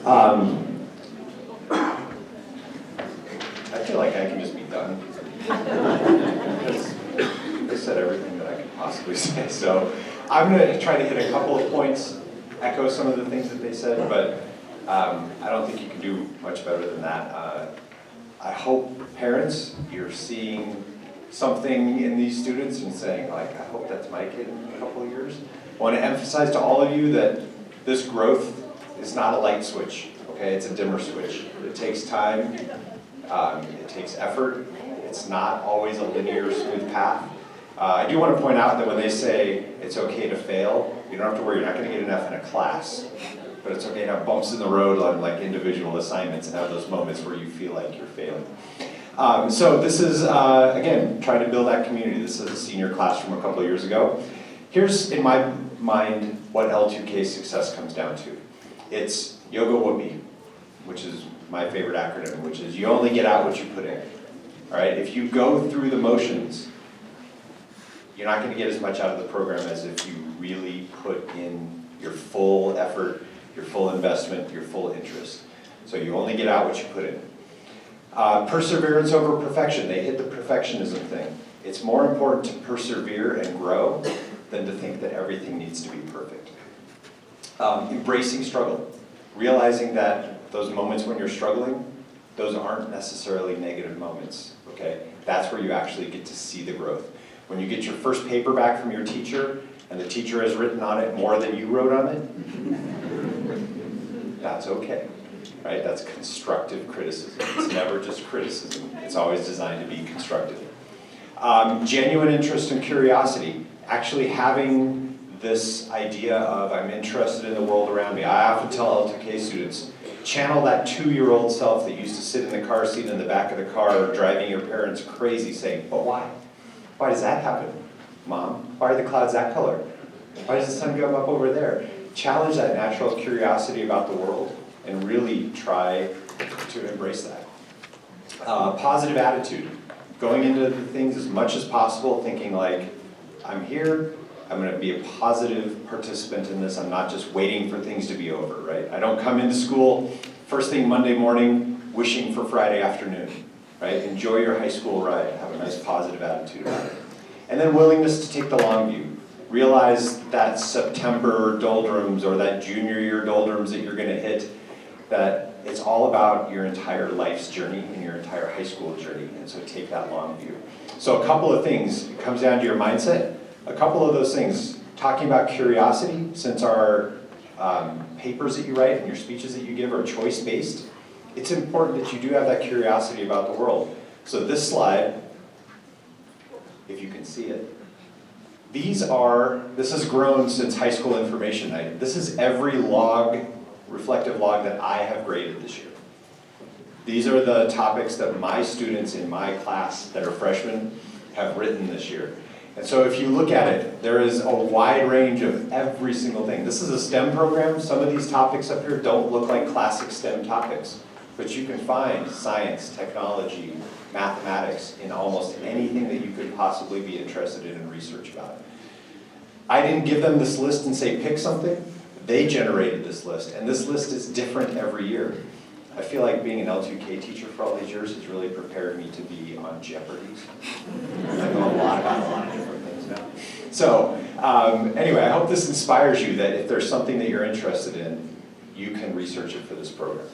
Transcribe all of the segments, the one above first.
I feel like I can just be done. Because they said everything that I could possibly say. So I'm going to try to hit a couple of points, echo some of the things that they said, but I don't think you can do much better than that. I hope parents, you're seeing something in these students and saying, like, I hope that's my kid in a couple of years. I want to emphasize to all of you that this growth is not a light switch, okay? It's a dimmer switch. It takes time, it takes effort. It's not always a linear, smooth path. I do want to point out that when they say it's okay to fail, you don't have to worry, you're not going to get an F in a class. But it's okay to have bumps in the road on like individual assignments and have those moments where you feel like you're failing. So this is, again, trying to build that community. This is a senior class from a couple of years ago. Here's, in my mind, what L2k success comes down to. It's yoga whoopee, which is my favorite acronym, which is you only get out what you put in. All right, if you go through the motions, you're not going to get as much out of the program as if you really put in your full effort, your full investment, your full interest. So you only get out what you put in. Perseverance over perfection. They hit the perfectionism thing. It's more important to persevere and grow than to think that everything needs to be perfect. Embracing struggle. Realizing that those moments when you're struggling, those aren't necessarily negative moments, okay? That's where you actually get to see the growth. When you get your first paper back from your teacher, and the teacher has written on it more than you wrote on it, that's okay, right? That's constructive criticism. It's never just criticism. It's always designed to be constructive. Genuine interest and curiosity. Actually having this idea of I'm interested in the world around me. I often tell L2k students, channel that 2-year-old self that used to sit in the car seat in the back of the car driving your parents crazy saying, but why? Why does that happen? Mom, why are the clouds that color? Why does the sun go up over there? Challenge that natural curiosity about the world and really try to embrace that. Positive attitude. Going into things as much as possible thinking like, I'm here, I'm going to be a positive participant in this, I'm not just waiting for things to be over, right? I don't come into school first thing Monday morning wishing for Friday afternoon, right? Enjoy your high school ride, have a nice positive attitude about it. And then willingness to take the long view. Realize that September doldrums or that junior year doldrums that you're going to hit, that it's all about your entire life's journey and your entire high school journey, and so take that long view. So a couple of things, it comes down to your mindset. A couple of those things, talking about curiosity, since our papers that you write and your speeches that you give are choice-based, it's important that you do have that curiosity about the world. So this slide, if you can see it, this has grown since high school information night. This is every log, reflective log that I have graded this year. These are the topics that my students in my class that are freshmen have written this year. And so if you look at it, there is a wide range of every single thing. This is a STEM program. Some of these topics up here don't look like classic STEM topics, but you can find science, technology, mathematics in almost anything that you could possibly be interested in and research about. I didn't give them this list and say pick something. They generated this list, and this list is different every year. I feel like being an L2k teacher for all these years has really prepared me to be on Jeopardy. I know a lot about a lot of different things now. So anyway, I hope this inspires you that if there's something that you're interested in, you can research it for this program.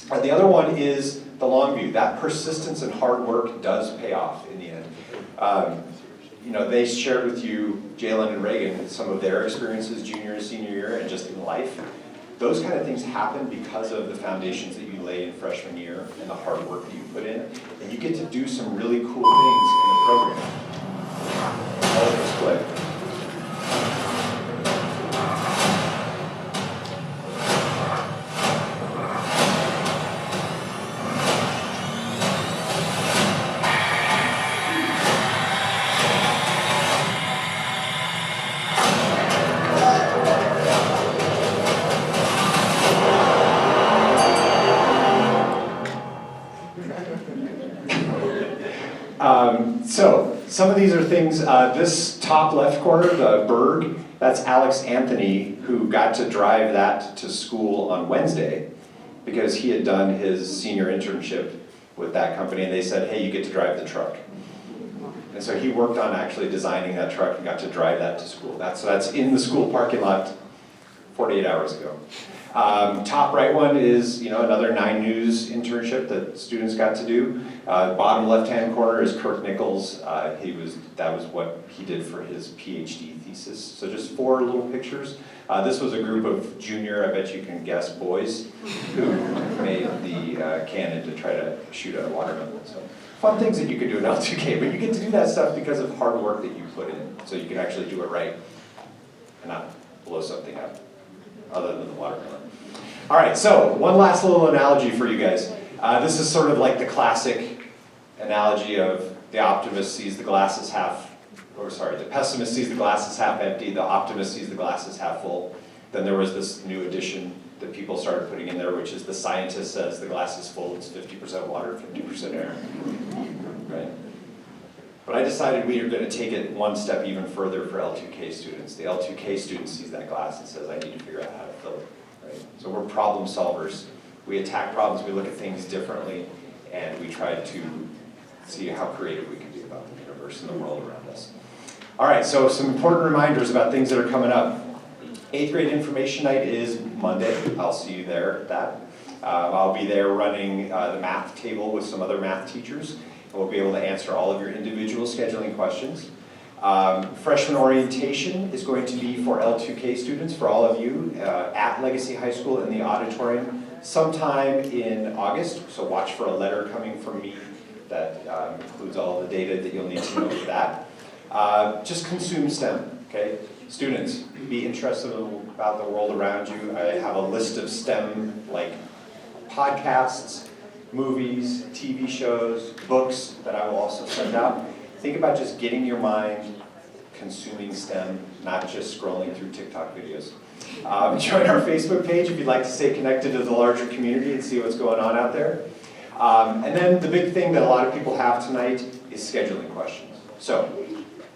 The other one is the long view. That persistence and hard work does pay off in the end. You know, they shared with you, Jalen and Reagan, some of their experiences junior and senior year and just in life. Those kind of things happen because of the foundations that you lay in freshman year and the hard work that you put in. And you get to do some really cool things in the program. All of this way. So some of these are things, this top left corner, the Berg, that's Alex Anthony, who got to drive that to school on Wednesday. because he had done his senior internship with that company, and they said, hey, you get to drive the truck. And so he worked on actually designing that truck and got to drive that to school. So that's in the school parking lot 48 hours ago. Top right one is another 9 News internship that students got to do. Bottom left-hand corner is Kirk Nichols. That was what he did for his PhD thesis. So just 4 little pictures. This was a group of junior, I bet you can guess, boys who made the cannon to try to shoot at a watermelon. So fun things that you can do in L2k, but you get to do that stuff because of hard work that you put in. So you can actually do it right and not blow something up, other than the watermelon. All right, so one last little analogy for you guys. This is sort of like the classic analogy of the optimist sees the glasses the pessimist sees the glasses half empty, the optimist sees the glasses half full. Then there was this new addition that people started putting in there, which is the scientist says the glass is full, it's 50% water, 50% air, right? But I decided we are going to take it one step even further for L2k students. The L2k student sees that glass and says, I need to figure out how to fill it, right? So we're problem solvers. We attack problems, we look at things differently, and we try to see how creative we can be about the universe and the world around us. All right, so some important reminders about things that are coming up. 8th grade information night is Monday. I'll see you there at that. I'll be there running the math table with some other math teachers. And we'll be able to answer all of your individual scheduling questions. Freshman orientation is going to be for L2k students, for all of you, at Legacy High School in the auditorium sometime in August. So watch for a letter coming from me that includes all the data that you'll need to know for that. Just consume STEM, okay? Students, be interested about the world around you. I have a list of STEM, like podcasts, movies, TV shows, books that I will also send out. Think about just getting your mind consuming STEM, not just scrolling through TikTok videos. Join our Facebook page if you'd like to stay connected to the larger community and see what's going on out there. And then the big thing that a lot of people have tonight is scheduling questions. So,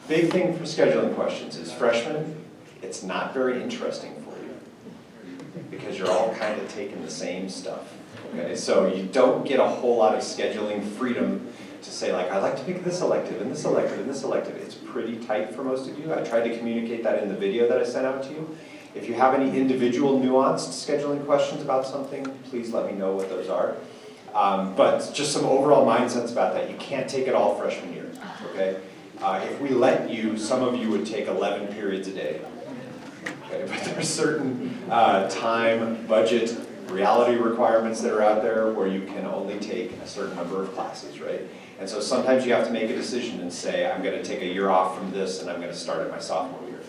big thing for scheduling questions is freshmen, it's not very interesting for you because you're all kind of taking the same stuff. Okay, so you don't get a whole lot of scheduling freedom to say like, I'd like to pick this elective and this elective and this elective. It's pretty tight for most of you. I tried to communicate that in the video that I sent out to you. If you have any individual nuanced scheduling questions about something, please let me know what those are. But just some overall mindsets about that. You can't take it all freshman year, okay? If we let you, some of you would take 11 periods a day. Okay? But there are certain time, budget, reality requirements that are out there where you can only take a certain number of classes, right? And so sometimes you have to make a decision and say, I'm going to take a year off from this and I'm going to start at my sophomore year.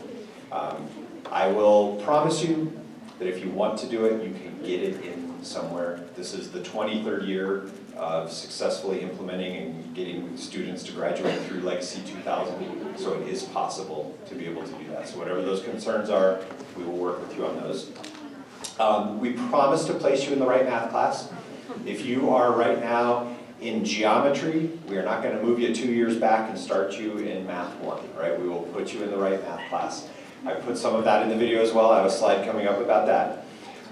I will promise you that if you want to do it, you can get it in somewhere. This is the 23rd year of successfully implementing and getting students to graduate through Legacy 2000, so it is possible to be able to do that. So whatever those concerns are, we will work with you on those. We promise to place you in the right math class. If you are right now in geometry, we are not going to move you 2 years back and start you in Math 1, right? We will put you in the right math class. I put some of that in the video as well. I have a slide coming up about that.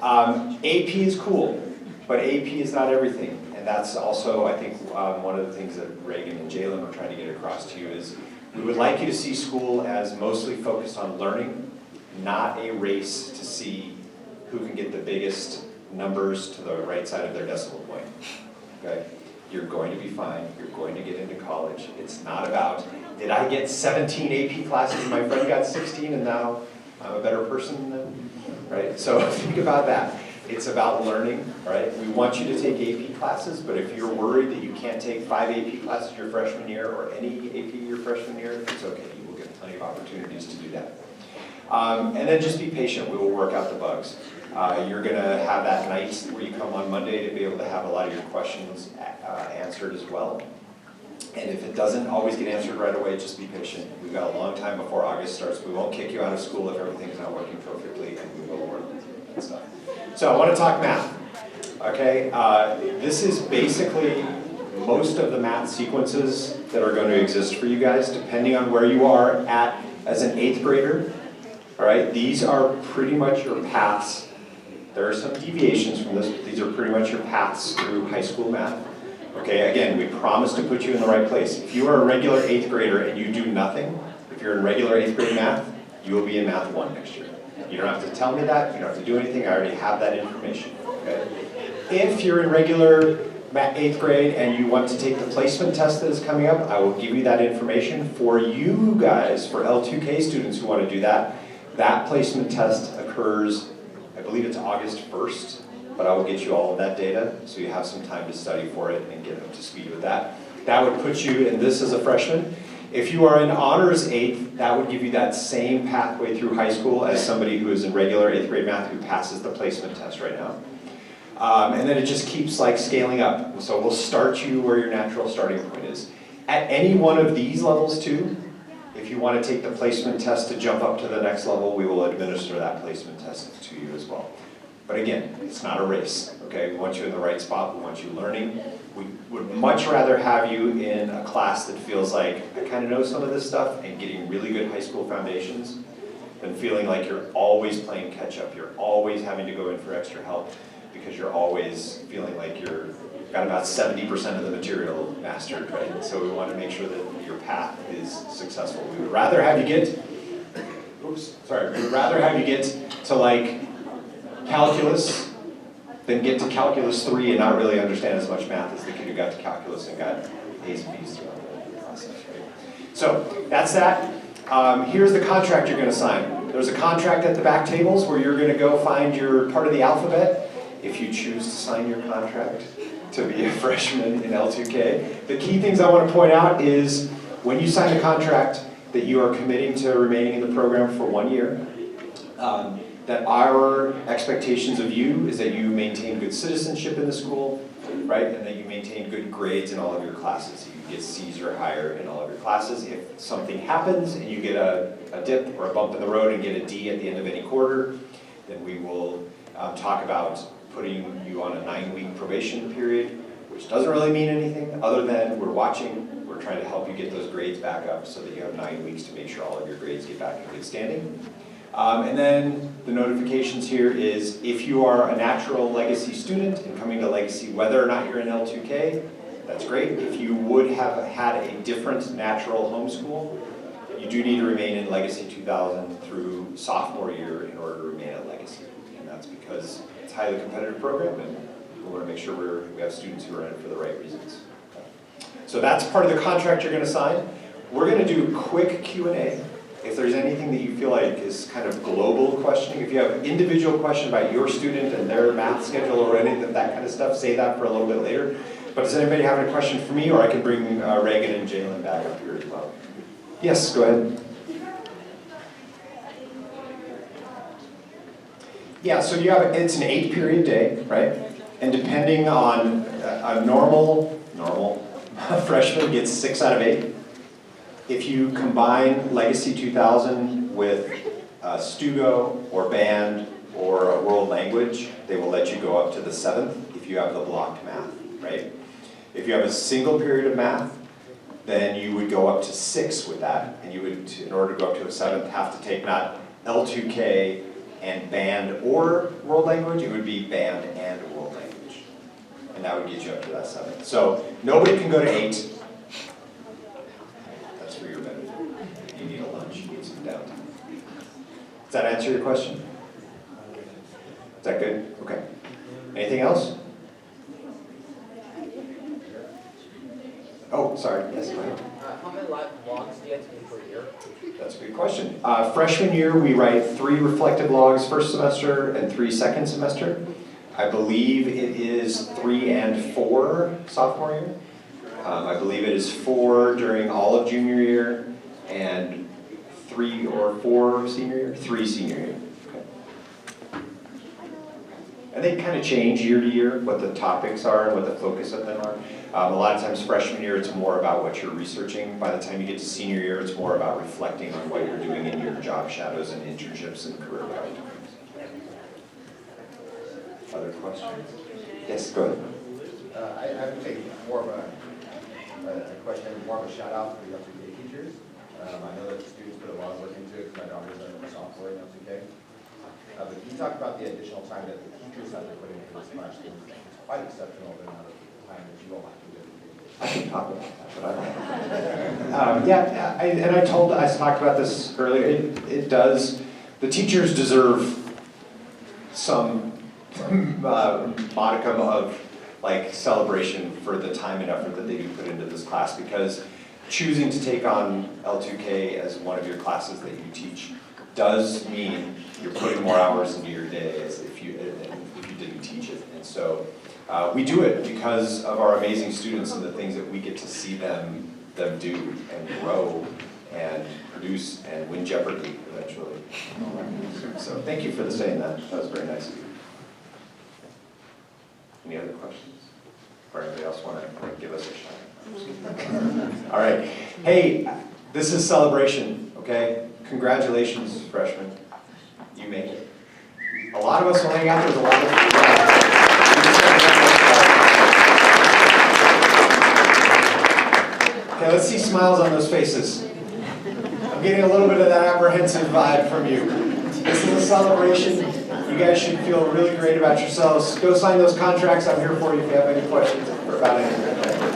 AP is cool, but AP is not everything. And that's also, I think, one of the things that Reagan and Jalen are trying to get across to you is we would like you to see school as mostly focused on learning, not a race to see who can get the biggest numbers to the right side of their decimal point, okay? You're going to be fine, you're going to get into college. It's not about, did I get 17 AP classes and my friend got 16 and now I'm a better person than them, right? So think about that. It's about learning, right? We want you to take AP classes, but if you're worried that you can't take 5 AP classes your freshman year or any AP your freshman year, it's okay. You will get plenty of opportunities to do that. And then just be patient. We will work out the bugs. You're going to have that night where you come on Monday to be able to have a lot of your questions answered as well. And if it doesn't always get answered right away, just be patient. We've got a long time before August starts. We won't kick you out of school if everything's not working perfectly, and we will work with you and stuff. So I want to talk math. Okay, this is basically most of the math sequences that are going to exist for you guys, depending on where you are at as an 8th grader. All right, these are pretty much your paths There are some deviations from this, but these are pretty much your paths through high school math. Okay, again, we promise to put you in the right place. If you are a regular 8th grader and you do nothing, if you're in regular 8th grade math, you will be in Math 1 next year. You don't have to tell me that, you don't have to do anything, I already have that information. Okay? If you're in regular 8th grade and you want to take the placement test that is coming up, I will give you that information. For you guys, for L2k students who want to do that, that placement test occurs, I believe it's August 1st, but I will get you all of that data so you have some time to study for it and get up to speed with that. That would put you in this as a freshman. If you are in honors 8th, that would give you that same pathway through high school as somebody who is in regular 8th grade math who passes the placement test right now. And then it just keeps like scaling up. So we'll start you where your natural starting point is. At any one of these levels too, if you want to take the placement test to jump up to the next level, we will administer that placement test to you as well. But again, it's not a race, okay? We want you in the right spot, we want you learning. We would much rather have you in a class that feels like, I kind of know some of this stuff, and getting really good high school foundations, than feeling like you're always playing catch up, you're always having to go in for extra help, because you're always feeling like you've got about 70% of the material mastered, right? So we want to make sure that your path is successful. We would rather have you get, we would rather have you get to like calculus than get to calculus 3 and not really understand as much math as the kid who got to calculus and got A's and B's throughout the process, right? So that's that. Here's the contract you're going to sign. There's a contract at the back tables where you're going to go find your part of the alphabet if you choose to sign your contract to be a freshman in L2k. The key things I want to point out is when you sign the contract that you are committing to remaining in the program for 1 year. That our expectations of you is that you maintain good citizenship in the school, right? And that you maintain good grades in all of your classes. You get C's or higher in all of your classes. If something happens and you get a dip or a bump in the road and get a D at the end of any quarter, then we will talk about putting you on a 9-week probation period, which doesn't really mean anything other than we're watching, we're trying to help you get those grades back up so that you have 9 weeks to make sure all of your grades get back in good standing. And then the notifications here is if you are a natural legacy student and coming to legacy, whether or not you're in L2k, that's great. If you would have had a different natural homeschool, you do need to remain in legacy 2000 through sophomore year in order to remain at legacy. And that's because it's a highly competitive program and we want to make sure we have students who are in it for the right reasons. So that's part of the contract you're going to sign. We're going to do a quick Q&A. If there's anything that you feel like is kind of global questioning, if you have an individual question about your student and their math schedule or any of that kind of stuff, say that for a little bit later. But does anybody have a question for me, or I can bring Reagan and Jalen back up here as well? Yes, go ahead. Yeah, so you have, it's an 8-period day, right? And depending on a normal freshman gets 6 out of 8. If you combine Legacy 2000 with Stugo or Band or a world language, they will let you go up to the 7th if you have the blocked math, right? If you have a single period of math, then you would go up to 6 with that, and you would, in order to go up to a 7th, have to take not L2k and Band or world language, it would be Band and world language. And that would get you up to that 7th. So nobody can go to 8. For your benefit. You need a lunch, you need some downtime. Does that answer your question? Is that good? Okay. Anything else? Oh, sorry. Yes, go ahead. How many live logs do you have to do per year? That's a good question. Freshman year, we write 3 reflective logs first semester and 3 second semester. I believe it is 3 and 4 sophomore year. I believe it is 4 during all of junior year and 3 or 4 senior year, 3 senior year. Okay. And they kind of change year to year, what the topics are and what the focus of them are. A lot of times freshman year, it's more about what you're researching. By the time you get to senior year, it's more about reflecting on what you're doing in your job shadows and internships and career programs. Other questions? Yes, go ahead. I would say more of a question, more of a shout out for the L2k teachers. I know that the students put a lot of work into it because my daughter's a sophomore in L2k. But can you talk about the additional time that the that they're putting into this classroom is quite exceptional, the amount of time that you all have to do. I can talk about that, but I don't. I talked about this earlier, it does, the teachers deserve some modicum of like celebration for the time and effort that they do put into this class, because choosing to take on L2k as one of your classes that you teach does mean you're putting more hours into your day as if you didn't teach it. And so we do it because of our amazing students and the things that we get to see them do and grow and produce and win Jeopardy eventually. So thank you for saying that. That was very nice of you. Any other questions? Or anybody else want to give us a shot? All right. Hey, this is celebration, okay? Congratulations, freshmen. You made it. A lot of us will hang out. There's a lot of Okay, let's see smiles on those faces. I'm getting a little bit of that apprehensive vibe from you. This is a celebration. You guys should feel really great about yourselves. Go sign those contracts. I'm here for you if you have any questions about anything.